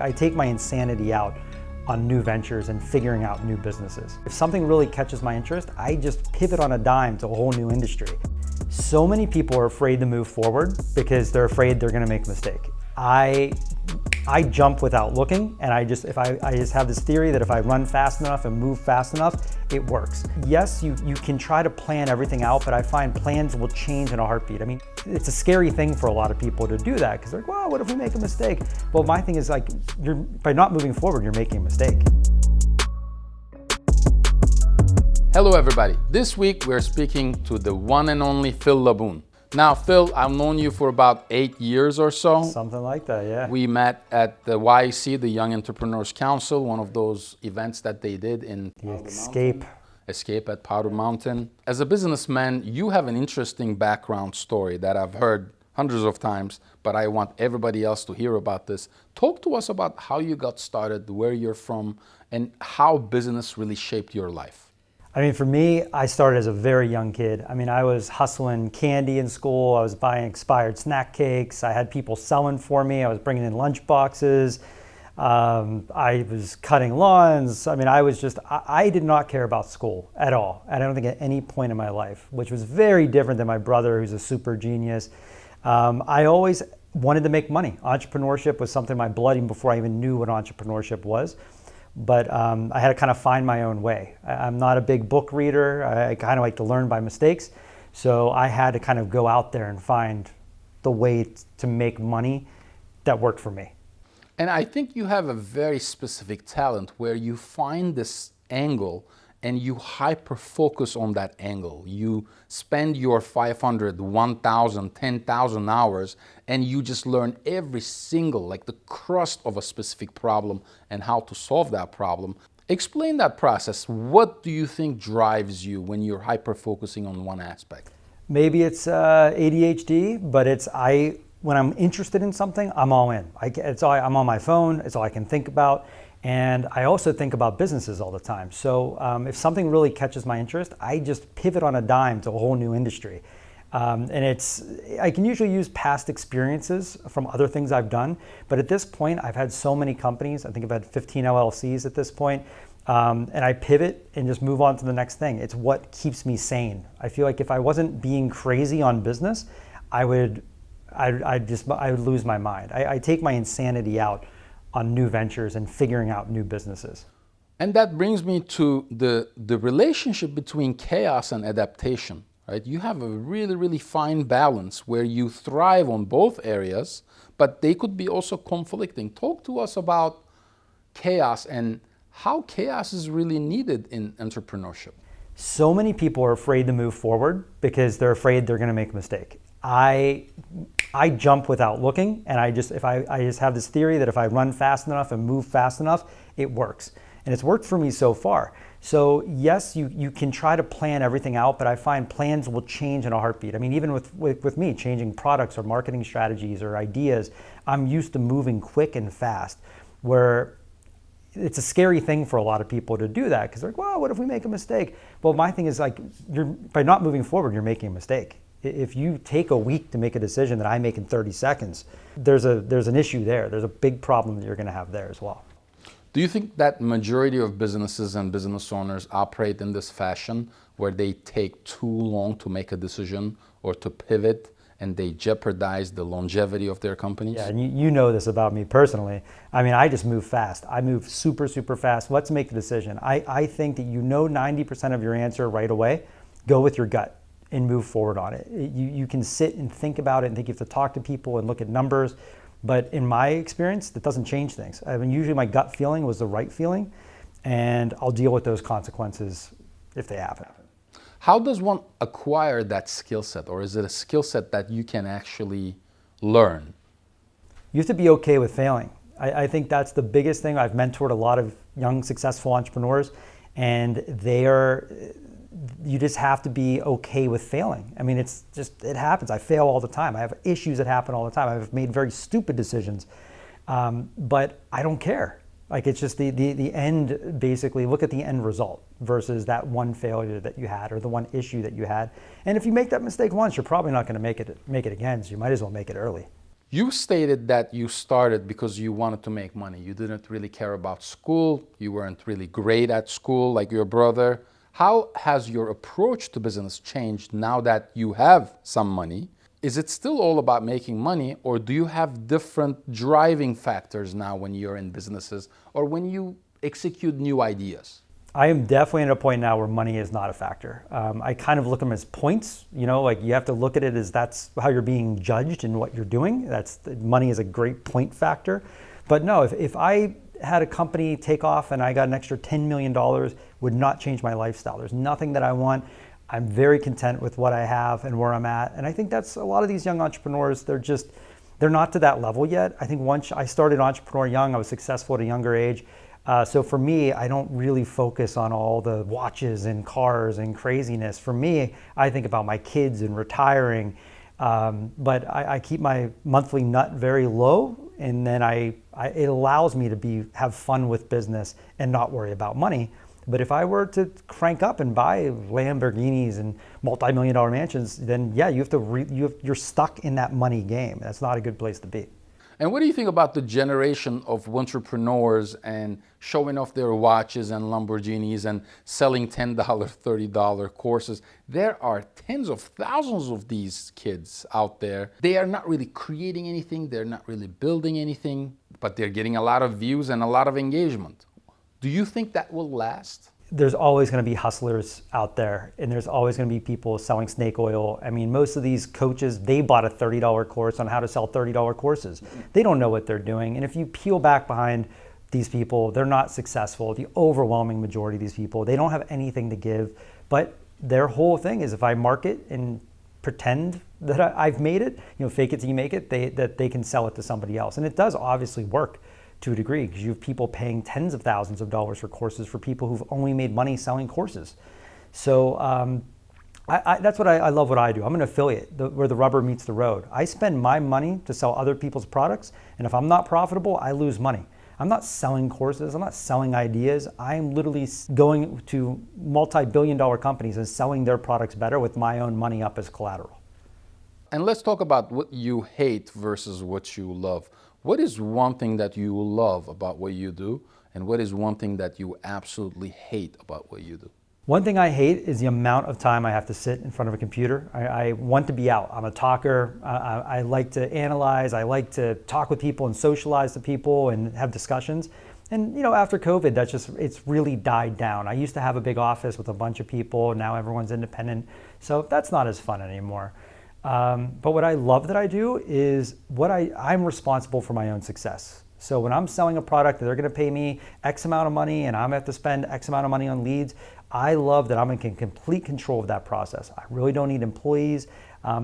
I take my insanity out on new ventures and figuring out new businesses. If something really catches my interest, I just pivot on a dime to a whole new industry. So many people are afraid to move forward because they're afraid they're gonna make a mistake. I jump without looking, and I just have this theory that if I run fast enough and move fast enough, it works. Yes, you can try to plan everything out, but I find plans will change in a heartbeat. I mean, it's a scary thing for a lot of people to do that because they're like, well, what if we make a mistake? Well, my thing is like, by not moving forward, you're making a mistake. Hello everybody. This week we're speaking to the one and only Phill Laboon. Now, Phill, I've known you for about 8 years or so. Something like that, yeah. We met at the YEC, the Young Entrepreneurs Council, one of those events that they did in Escape at Powder Mountain. As a businessman, you have an interesting background story that I've heard hundreds of times, but I want everybody else to hear about this. Talk to us about how you got started, where you're from, and how business really shaped your life. I mean, for me, I started as a very young kid. I mean, I was hustling candy in school. I was buying expired snack cakes. I had people selling for me. I was bringing in lunch boxes. I was cutting lawns. I mean, I did not care about school at all. I don't think at any point in my life, which was very different than my brother, who's a super genius. I always wanted to make money. Entrepreneurship was something in my blood even before I even knew what entrepreneurship was. But I had to kind of find my own way. I'm not a big book reader. I kind of like to learn by mistakes. So I had to kind of go out there and find the way to make money that worked for me. And I think you have a very specific talent where you find this angle and you hyper focus on that angle. You spend your 500, 1,000, 10,000 hours and you just learn every single, like the crust of a specific problem and how to solve that problem. Explain that process. What do you think drives you when you're hyper focusing on one aspect? Maybe it's ADHD, but when I'm interested in something, I'm all in. I'm on my phone, it's all I can think about. And I also think about businesses all the time. So if something really catches my interest, I just pivot on a dime to a whole new industry. I can usually use past experiences from other things I've done. But at this point, I've had so many companies. I think I've had 15 LLCs at this point. And I pivot and just move on to the next thing. It's what keeps me sane. I feel like if I wasn't being crazy on business, I would lose my mind. I take my insanity out on new ventures and figuring out new businesses. And that brings me to the relationship between chaos and adaptation, right? You have a really, really fine balance where you thrive on both areas, but they could be also conflicting. Talk to us about chaos and how chaos is really needed in entrepreneurship. So many people are afraid to move forward because they're afraid they're gonna make a mistake. I jump without looking, and I just have this theory that if I run fast enough and move fast enough, it works. And it's worked for me so far. So yes, you can try to plan everything out, but I find plans will change in a heartbeat. I mean, even with me changing products or marketing strategies or ideas, I'm used to moving quick and fast, where it's a scary thing for a lot of people to do that because they're like, well, what if we make a mistake? Well, my thing is like, by not moving forward, you're making a mistake. If you take a week to make a decision that I make in 30 seconds, there's an issue there. There's a big problem that you're going to have there as well. Do you think that majority of businesses and business owners operate in this fashion where they take too long to make a decision or to pivot and they jeopardize the longevity of their companies? Yeah, and you know this about me personally. I mean, I just move fast. I move super, super fast. Let's make the decision. I think that 90% of your answer right away. Go with your gut and move forward on it. You can sit and think about it and think you have to talk to people and look at numbers. But in my experience, that doesn't change things. I mean, usually my gut feeling was the right feeling, and I'll deal with those consequences if they happen. How does one acquire that skill set, or is it a skill set that you can actually learn? You have to be okay with failing. I think that's the biggest thing. I've mentored a lot of young, successful entrepreneurs, and you just have to be okay with failing. I mean, it happens. I fail all the time. I have issues that happen all the time. I've made very stupid decisions, but I don't care. Like, it's just the end, basically. Look at the end result versus that one failure that you had or the one issue that you had. And if you make that mistake once, you're probably not going to make it again, so you might as well make it early. You stated that you started because you wanted to make money. You didn't really care about school. You weren't really great at school like your brother. How has your approach to business changed now that you have some money? Is it still all about making money, or do you have different driving factors now when you're in businesses or when you execute new ideas? I am definitely at a point now where money is not a factor. I kind of look at them as points, like you have to look at it as that's how you're being judged in what you're doing. Money is a great point factor. But no, if I had a company take off and I got an extra $10 million, would not change my lifestyle. There's nothing that I want. I'm very content with what I have and where I'm at. And I think that's a lot of these young entrepreneurs, they're not to that level yet. I think once I started entrepreneur young, I was successful at a younger age. So for me, I don't really focus on all the watches and cars and craziness. For me, I think about my kids and retiring. But I keep my monthly nut very low, and then it allows me to have fun with business and not worry about money. But if I were to crank up and buy Lamborghinis and multi-million-dollar mansions, then yeah, you're stuck in that money game. That's not a good place to be. And what do you think about the generation of entrepreneurs and showing off their watches and Lamborghinis and selling $10, $30 courses? There are tens of thousands of these kids out there. They are not really creating anything. They're not really building anything, but they're getting a lot of views and a lot of engagement. Do you think that will last? There's always going to be hustlers out there, and there's always going to be people selling snake oil. I mean, most of these coaches, they bought a $30 course on how to sell $30 courses. They don't know what they're doing. And if you peel back behind these people, they're not successful. The overwhelming majority of these people, they don't have anything to give. But their whole thing is if I market and pretend that I've made it, fake it till you make it, that they can sell it to somebody else. And it does obviously work to a degree, because you have people paying tens of thousands of dollars for courses for people who've only made money selling courses. So that's what I love what I do. I'm an affiliate where the rubber meets the road. I spend my money to sell other people's products, and if I'm not profitable, I lose money. I'm not selling courses, I'm not selling ideas. I'm literally going to multi-billion-dollar companies and selling their products better with my own money up as collateral. And let's talk about what you hate versus what you love. What is one thing that you love about what you do, and what is one thing that you absolutely hate about what you do? One thing I hate is the amount of time I have to sit in front of a computer. I want to be out. I'm a talker. I like to analyze. I like to talk with people and socialize to people and have discussions. And after COVID, it's really died down. I used to have a big office with a bunch of people. Now everyone's independent. So that's not as fun anymore. But what I love that I do is I'm responsible for my own success. So when I'm selling a product, they're going to pay me X amount of money and I'm going to have to spend X amount of money on leads. I love that I'm in complete control of that process. I really don't need employees.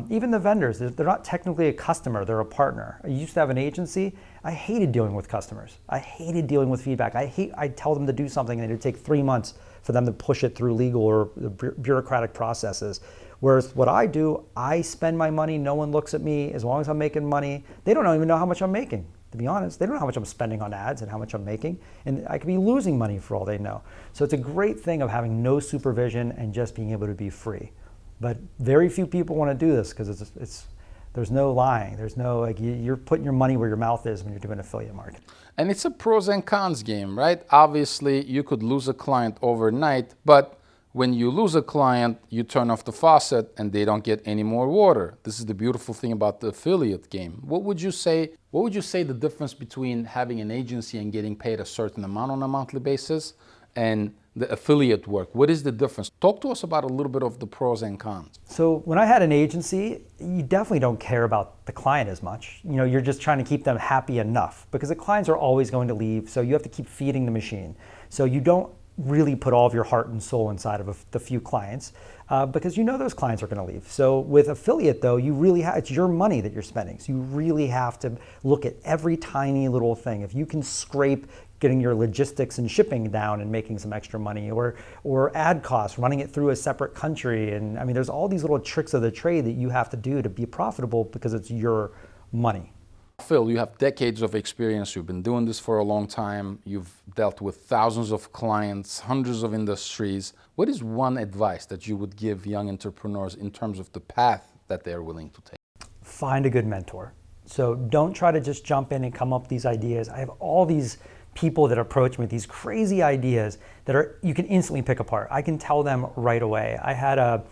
Even the vendors, they're not technically a customer, they're a partner. I used to have an agency. I hated dealing with customers. I hated dealing with feedback. I tell them to do something and it would take 3 months for them to push it through legal or the bureaucratic processes. Whereas what I do, I spend my money, no one looks at me, as long as I'm making money. They don't even know how much I'm making, to be honest. They don't know how much I'm spending on ads and how much I'm making. And I could be losing money for all they know. So it's a great thing of having no supervision and just being able to be free. But very few people want to do this because there's no lying. There's no, you're putting your money where your mouth is when you're doing affiliate marketing. And it's a pros and cons game, right? Obviously, you could lose a client overnight, but when you lose a client, you turn off the faucet and they don't get any more water. This is the beautiful thing about the affiliate game. What would you say the difference between having an agency and getting paid a certain amount on a monthly basis and the affiliate work? What is the difference? Talk to us about a little bit of the pros and cons. So when I had an agency, you definitely don't care about the client as much. You're just trying to keep them happy enough because the clients are always going to leave. So you have to keep feeding the machine. So you don't really put all of your heart and soul inside of the few clients because those clients are going to leave. So with affiliate though, it's your money that you're spending. So you really have to look at every tiny little thing. If you can scrape getting your logistics and shipping down and making some extra money or ad costs, running it through a separate country. And I mean, there's all these little tricks of the trade that you have to do to be profitable because it's your money. Phill, you have decades of experience. You've been doing this for a long time. You've dealt with thousands of clients, hundreds of industries. What is one advice that you would give young entrepreneurs in terms of the path that they're willing to take? Find a good mentor. So don't try to just jump in and come up with these ideas. I have all these people that approach me with these crazy ideas that you can instantly pick apart. I can tell them right away. I had a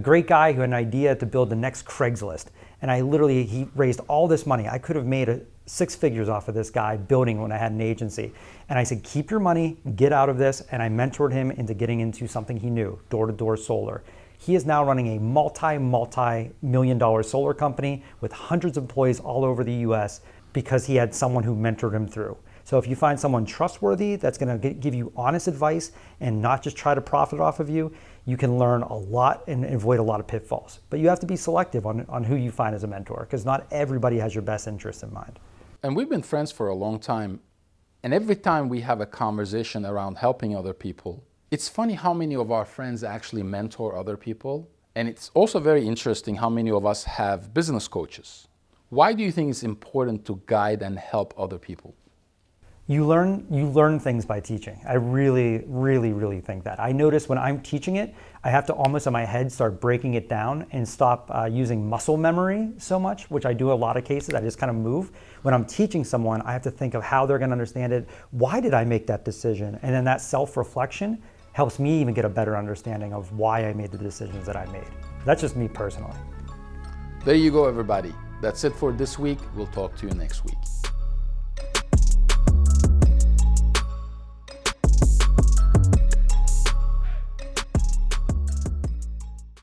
great guy who had an idea to build the next Craigslist. And he raised all this money. I could have made 6 figures off of this guy building when I had an agency. And I said, keep your money, get out of this. And I mentored him into getting into something he knew, door-to-door solar. He is now running a multi-million-dollar solar company with hundreds of employees all over the US because he had someone who mentored him through. So if you find someone trustworthy that's going to give you honest advice and not just try to profit off of you, you can learn a lot and avoid a lot of pitfalls. But you have to be selective on who you find as a mentor, because not everybody has your best interest in mind. And we've been friends for a long time. And every time we have a conversation around helping other people, it's funny how many of our friends actually mentor other people. And it's also very interesting how many of us have business coaches. Why do you think it's important to guide and help other people? You learn things by teaching. I really think that. I notice when I'm teaching it, I have to almost in my head start breaking it down and stop using muscle memory so much, which I do in a lot of cases. I just kind of move. When I'm teaching someone, I have to think of how they're going to understand it. Why did I make that decision? And then that self-reflection helps me even get a better understanding of why I made the decisions that I made. That's just me personally. There you go, everybody. That's it for this week. We'll talk to you next week.